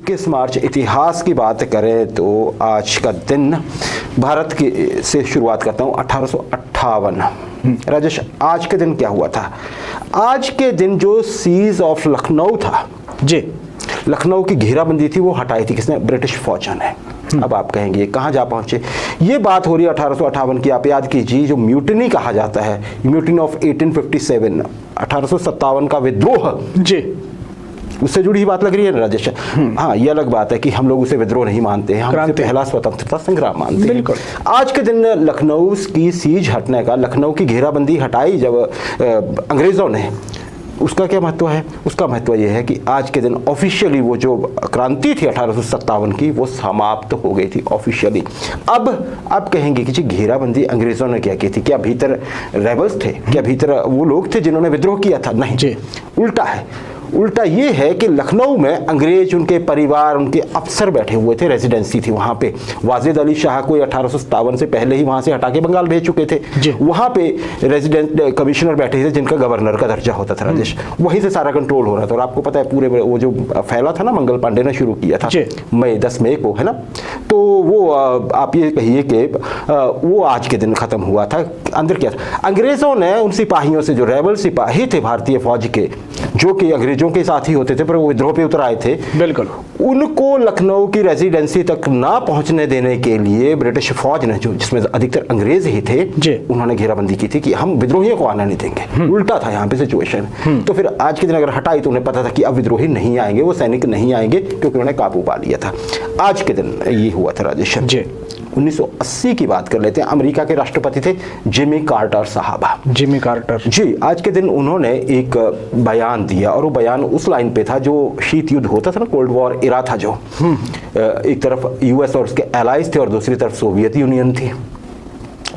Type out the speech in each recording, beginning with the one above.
21 मार्च इतिहास की बात करें तो आज का दिन भारत की से शुरुआत करता हूँ 1858। राजेश, आज के दिन क्या हुआ था? आज के दिन जो सीज ऑफ लखनऊ था जी, लखनऊ की घेराबंदी थी वो हटाई थी किसने? ब्रिटिश फौज ने। अब आप कहेंगे कहाँ जा पहुंचे? ये बात हो रही है 1858 की। आप याद कीजिए जो म्यूटिनी कहा जाता है, म्यूटिनी ऑफ 1857, 1857 का विद्रोह जी, उससे जुड़ी ही बात लग रही है ना राजेश? हाँ, ये अलग बात है कि हम लोग उसे विद्रोह नहीं मानते हैं, हम उसे पहला स्वतंत्रता संग्राम मानते हैं। बिल्कुल। आज के दिन लखनऊ की सीज हटने का, लखनऊ की घेराबंदी हटाई जब अंग्रेजों ने, उसका क्या महत्व है? उसका महत्व यह है कि आज के दिन ऑफिशियली वो जो क्रांति थी 1857 की वो समाप्त हो गई थी ऑफिशियली। अब आप कहेंगे कि जी घेराबंदी अंग्रेजों ने क्या की थी? क्या भीतर रेबल्स थे? क्या भीतर वो लोग थे जिन्होंने विद्रोह किया था? नहीं जी, उल्टा है। उल्टा ये है कि लखनऊ में अंग्रेज, उनके परिवार, उनके अफसर बैठे हुए थे, रेजिडेंसी थी वहाँ पे। वाजिद अली शाह को 1857 से पहले ही वहाँ से हटा के बंगाल भेज चुके थे। वहाँ पे रेजिडेंट कमिश्नर बैठे थे जिनका गवर्नर का दर्जा होता था राजेश। वहीं से सारा कंट्रोल हो रहा था। और आपको पता है पूरे वो जो फैला था ना, मंगल पांडे ने शुरू किया था मई 10 मई को, है ना? तो वो आप ये कहिए कि वो आज के दिन खत्म हुआ था। अंदर क्या था? अंग्रेजों ने उन सिपाहियों से, जो रेबल सिपाही थे भारतीय फौज के, जो कि अंग्रेजों के साथ ही होते थे पर वो विद्रोह पे उतर आए थे, बिल्कुल, उनको लखनऊ की रेजिडेंसी तक ना पहुंचने देने के लिए ब्रिटिश फौज ने, जो जिसमें अधिकतर अंग्रेज ही थे, उन्होंने घेराबंदी की थी कि हम विद्रोहियों को आना नहीं देंगे। उल्टा था यहाँ पे सिचुएशन। तो फिर आज के दिन अगर हटाई तो उन्हें पता था कि अब विद्रोही नहीं आएंगे, वो सैनिक नहीं आएंगे, क्योंकि उन्होंने काबू पा लिया था। आज के दिन ये हुआ था राजेश जी। 1980 की बात कर लेते हैं। अमेरिका के राष्ट्रपति थे जिमी कार्टर साहब। जिमी कार्टर जी, आज के दिन उन्होंने एक बयान दिया, और वो बयान उस लाइन पे था जो शीत युद्ध होता था ना, कोल्ड वॉर इरा था जो, एक तरफ यूएस और उसके एलाइज थे और दूसरी तरफ सोवियत यूनियन थी।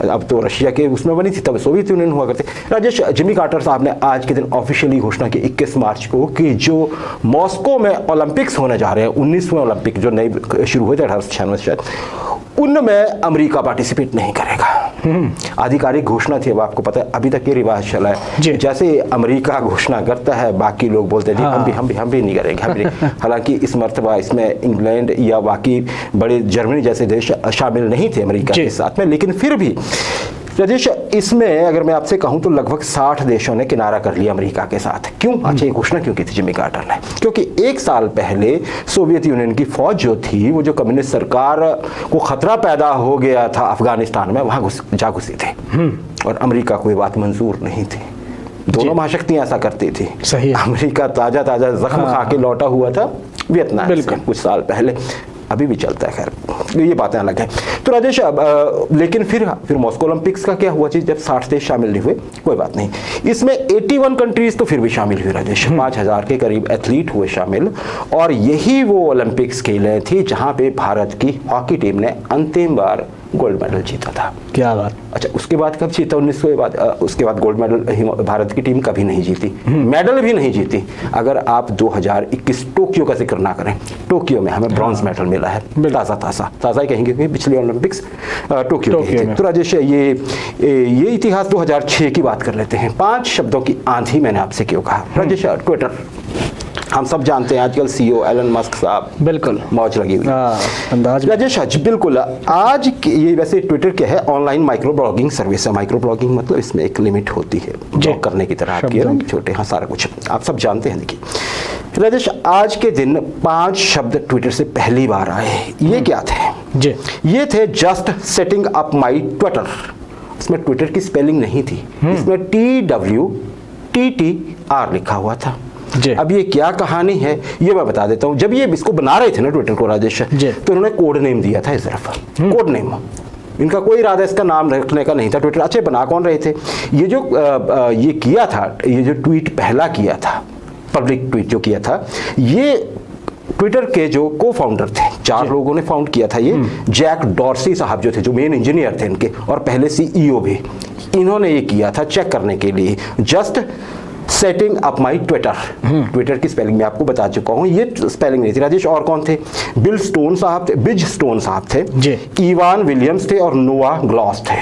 अब तो रशिया के उसमें बनी थी, तब सोवियत यूनियन हुआ करते। राजेश, जिमी कार्टर साहब ने आज के दिन ऑफिशियली घोषणा की 21 मार्च को कि जो मॉस्को में ओलंपिक्स होने जा रहे हैं, 19वें ओलंपिक जो नए शुरू हुए थे 1896 शायद, उनमें अमेरिका पार्टिसिपेट नहीं करेगा। आधिकारिक घोषणा थी। अब आपको पता है अभी तक ये रिवाज चला है, जैसे अमेरिका घोषणा करता है बाकी लोग बोलते हैं हम भी नहीं करेंगे। हालांकि इस मर्तबा इसमें इंग्लैंड या बाकी बड़े जर्मनी जैसे देश शामिल नहीं थे अमेरिका के साथ में, लेकिन फिर भी राजेश इसमें अगर मैं आपसे कहूं तो लगभग 60 देशों ने किनारा कर लिया अमेरिका के साथ। क्यों? अच्छा, ये घोषणा क्यों की थी जिमी कार्टर ने? क्योंकि एक साल पहले सोवियत यूनियन की फौज जो थी, वो जो कम्युनिस्ट सरकार को खतरा पैदा हो गया था अफगानिस्तान में, वहां जा घुसे थे, और अमेरिका को ये बात मंजूर नहीं थी। दोनों महाशक्तियां ऐसा करती थी। सही। अमेरिका ताजा जख्म खा के लौटा हुआ था वियतनाम से कुछ साल पहले, अभी भी चलता है। खैर ये बातें अलग हैं। तो राजेश लेकिन फिर मॉस्को ओलंपिक्स का क्या हुआ चीज, जब 60 देश शामिल नहीं हुए? कोई बात नहीं, इसमें 81 कंट्रीज तो फिर भी शामिल हुई राजेश। 5000 के करीब एथलीट हुए शामिल, और यही वो ओलंपिक्स खेलें थी जहां पे भारत की हॉकी टीम ने अंतिम बार गोल्ड मेडल जीता था। क्या बात। अच्छा, उसके बाद कब जीता? 1900 के बाद। उसके बाद गोल्ड मेडल भारत की टीम कभी नहीं जीती, मेडल भी नहीं जीती। अगर आप 2021 टोक्यो का जिक्र ना करें, टोक्यो में हमें ब्रॉन्ज मेडल मिला है, ताज़ा ही कहेंगे क्योंकि पिछले ओलंपिक्स टोक्यो में। तो राजेश ये इतिहास 2006 की बात कर लेते हैं। 5 शब्दों की आंधी मैंने आपसे क्यों कहा? राजेश, ट्विटर हम सब जानते हैं आजकल सीईओ एलन मस्क साहब, बिल्कुल मौज लगी हुई अंदाज। राजेश बिल्कुल, आज ये वैसे ट्विटर क्या है? ऑनलाइन माइक्रो ब्लॉगिंग सर्विस है। माइक्रो ब्लॉगिंग मतलब इसमें एक लिमिट होती है ब्लॉग करने की तरह, आपकी छोटे, हाँ सारा कुछ आप सब जानते हैं। देखिए राजेश, आज के दिन 5 शब्द ट्विटर से पहली बार आए। ये क्या थे जी? ये थे just setting up my Twitter. इसमें ट्विटर की स्पेलिंग नहीं थी, इसमें TWTTR लिखा हुआ था। अब ये क्या कहानी है ये मैं बता देता हूँ। जब ये इसको बना रहे थे ना ट्विटर को राजेश, तो उन्होंने कोड नेम दिया था, सिर्फ कोड नेम। इनका कोई इरादा इसका नाम रखने का नहीं था ट्विटर। अच्छे बना कौन रहे थे? ये जो ये किया था, ये जो ट्वीट पहला किया था, पब्लिक ट्वीट जो किया था, ये ट्विटर के जो को फाउंडर थे, 4 लोगों ने फाउंड किया था ये। जैक डॉर्सी साहब जो थे, जो मेन इंजीनियर थे इनके, और पहले CEO भी, इन्होंने ये किया था चेक करने के लिए, just setting up my Twitter. Twitter की स्पेलिंग मैं आपको बता चुका हूँ, ये स्पेलिंग नहीं थी राजेश। और कौन थे? बिज स्टोन साहब थे, इवान विलियम्स थे और नोआ ग्लॉस थे।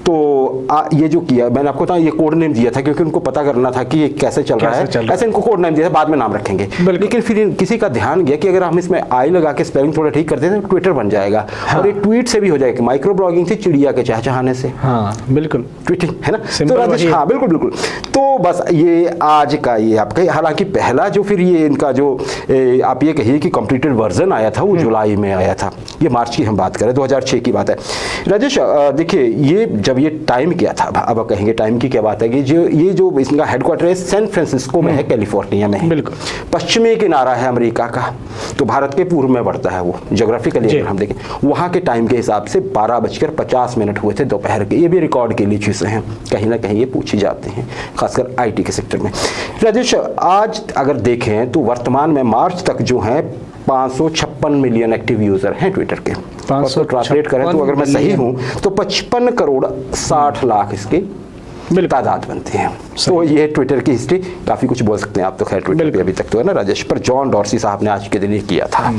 ये जो किया मैंने आपको बताया, ये कोड नेम दिया था क्योंकि उनको पता करना था कि ये कैसे चल रहा है, ऐसे इनको कोड नेम दिया था, बाद में नाम रखेंगे। लेकिन फिर किसी का ध्यान गया कि अगर हम इसमें आई लगा के स्पेलिंग थोड़ा ठीक करते हैं तो ट्विटर बन जाएगा। हाँ। और ये ट्वीट से भी हो जाएगा। माइक्रो ब्लॉगिंग थी चिड़िया के चहचहाने से। हाँ बिल्कुल, ट्वीटिंग है ना। तो राजेश, हाँ बिल्कुल बिल्कुल। तो बस ये आज का ये आपका, हालांकि पहला जो फिर ये इनका जो आप ये कहिए कि कंप्लीटेड वर्जन आया था वो जुलाई में आया था। ये मार्च की हम बात करें, 2006 की बात है। राजेश देखिए, ये जब ये टाइम क्या था, अब कहेंगे टाइम की क्या बात है कि ये जो इसका हेडक्वार्टर है सैन फ्रांसिस्को में है, कैलिफोर्निया में है। बिल्कुल पश्चिमी किनारा है अमेरिका का, तो भारत के पूर्व में पड़ता है वो ज्योग्राफिकली अगर हम देखें। वहाँ के टाइम के हिसाब से 12:50 हुए थे दोपहर के। ये भी रिकॉर्ड के लिए चीज़ें हैं, कहीं ना कहीं ये पूछी जाती हैं, खासकर आईटी के सेक्टर में। राजेश, आज अगर देखें तो वर्तमान में मार्च तक जो है 556 मिलियन एक्टिव यूजर हैं ट्विटर के। 500 ट्रांसलेट करें तो अगर मैं सही हूं तो 55 करोड़ 60 लाख इसकी तादाद बनती है। तो ये ट्विटर की हिस्ट्री, काफ़ी कुछ बोल सकते हैं आप तो, खैर ट्विटर पे अभी तक तो है ना राजेश, पर जॉन डॉर्सी साहब ने आज के दिन ये किया था।